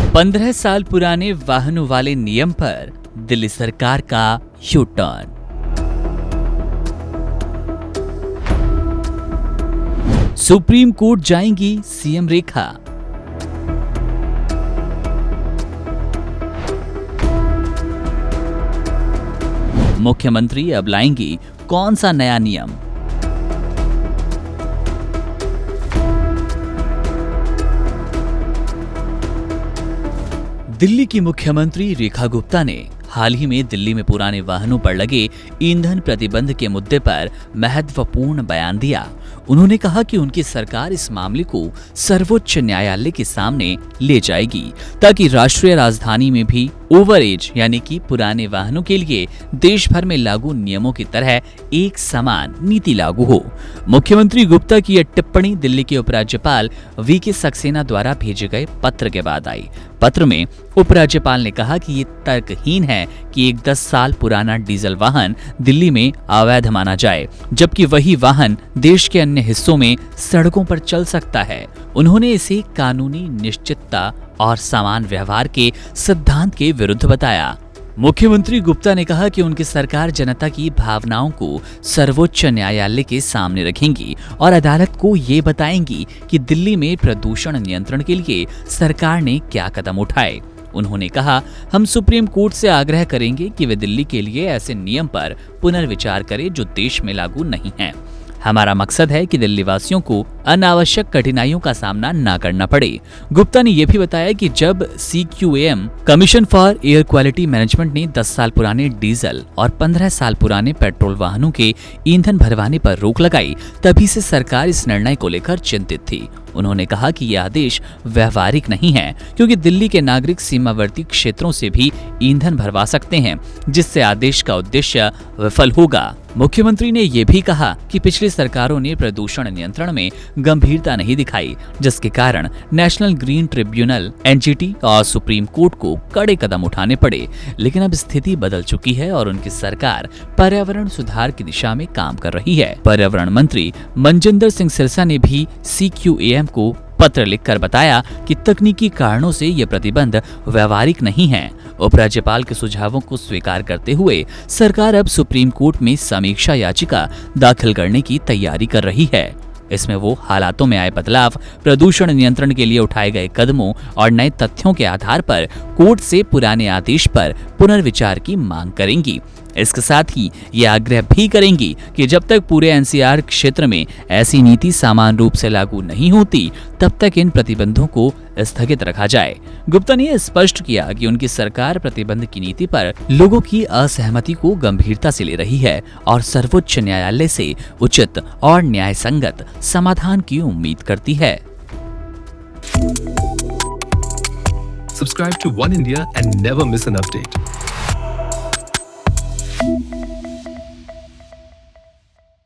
15 साल पुराने वाहनों वाले नियम पर दिल्ली सरकार का यू टर्न। सुप्रीम कोर्ट जाएंगी सीएम रेखा। मुख्यमंत्री अब लाएंगी कौन सा नया नियम? दिल्ली की मुख्यमंत्री रेखा गुप्ता ने हाल ही में दिल्ली में पुराने वाहनों पर लगे ईंधन प्रतिबंध के मुद्दे पर महत्वपूर्ण बयान दिया। उन्होंने कहा कि उनकी सरकार इस मामले को सर्वोच्च न्यायालय के सामने ले जाएगी ताकि राष्ट्रीय राजधानी में भी ओवर एज यानी कि पुराने वाहनों के लिए देश भर में लागू नियमों की तरह एक समान नीति लागू हो। मुख्यमंत्री गुप्ता की यह टिप्पणी दिल्ली के उपराज्यपाल वीके सक्सेना द्वारा भेजे गए पत्र के बाद आई। पत्र में उपराज्यपाल ने कहा कि ये तर्कहीन है कि एक 10 साल पुराना डीजल वाहन दिल्ली में अवैध माना जाए, जबकि वही वाहन देश के अन्य हिस्सों में सड़कों पर चल सकता है। उन्होंने इसे कानूनी निश्चितता और समान व्यवहार के सिद्धांत के विरुद्ध बताया। मुख्यमंत्री गुप्ता ने कहा कि उनकी सरकार जनता की भावनाओं को सर्वोच्च न्यायालय के सामने रखेंगी और अदालत को ये बताएंगी कि दिल्ली में प्रदूषण नियंत्रण के लिए सरकार ने क्या कदम उठाए। उन्होंने कहा, हम सुप्रीम कोर्ट से आग्रह करेंगे कि वे दिल्ली के लिए ऐसे नियम पर पुनर्विचार करें जो देश में लागू नहीं हैं। हमारा मकसद है कि दिल्ली वासियों को अनावश्यक कठिनाइयों का सामना न करना पड़े। गुप्ता ने यह भी बताया कि जब CQAM commission for air quality management ने 10 साल पुराने डीजल और 15 साल पुराने पेट्रोल वाहनों के ईंधन भरवाने पर रोक लगाई, तभी से सरकार इस निर्णय को लेकर चिंतित थी। उन्होंने कहा कि यह आदेश व्यवहारिक नहीं है क्योंकि दिल्ली के नागरिक सीमावर्ती क्षेत्रों से भी ईंधन भरवा सकते हैं, जिससे आदेश का उद्देश्य विफल होगा। मुख्यमंत्री ने यह भी कहा कि पिछली सरकारों ने प्रदूषण नियंत्रण में गंभीरता नहीं दिखाई, जिसके कारण नेशनल ग्रीन ट्रिब्यूनल NGT और सुप्रीम कोर्ट को कड़े कदम उठाने पड़े। लेकिन अब स्थिति बदल चुकी है और उनकी सरकार पर्यावरण सुधार की दिशा में काम कर रही है। पर्यावरण मंत्री मनजिंदर सिंह सिरसा ने भी CQAM को पत्र लिखकर बताया कि तकनीकी कारणों से ये प्रतिबंध व्यवहारिक नहीं है। उपराज्यपाल के सुझावों को स्वीकार करते हुए सरकार अब सुप्रीम कोर्ट में समीक्षा याचिका दाखिल करने की तैयारी कर रही है। इसमें वो हालातों में आए बदलाव, प्रदूषण नियंत्रण के लिए उठाए गए कदमों और नए तथ्यों के आधार पर कोर्ट से पुराने आदेश पर पुनर्विचार की मांग करेंगी। इसके साथ ही ये आग्रह भी करेंगी कि जब तक पूरे NCR क्षेत्र में ऐसी नीति समान रूप से लागू नहीं होती, तब तक इन प्रतिबंधों को स्थगित रखा जाए। गुप्ता ने स्पष्ट किया कि उनकी सरकार प्रतिबंध की नीति पर लोगों की असहमति को गंभीरता से ले रही है और सर्वोच्च न्यायालय से उचित और न्यायसंगत समाधान की उम्मीद करती है। Subscribe to One India and never miss an update.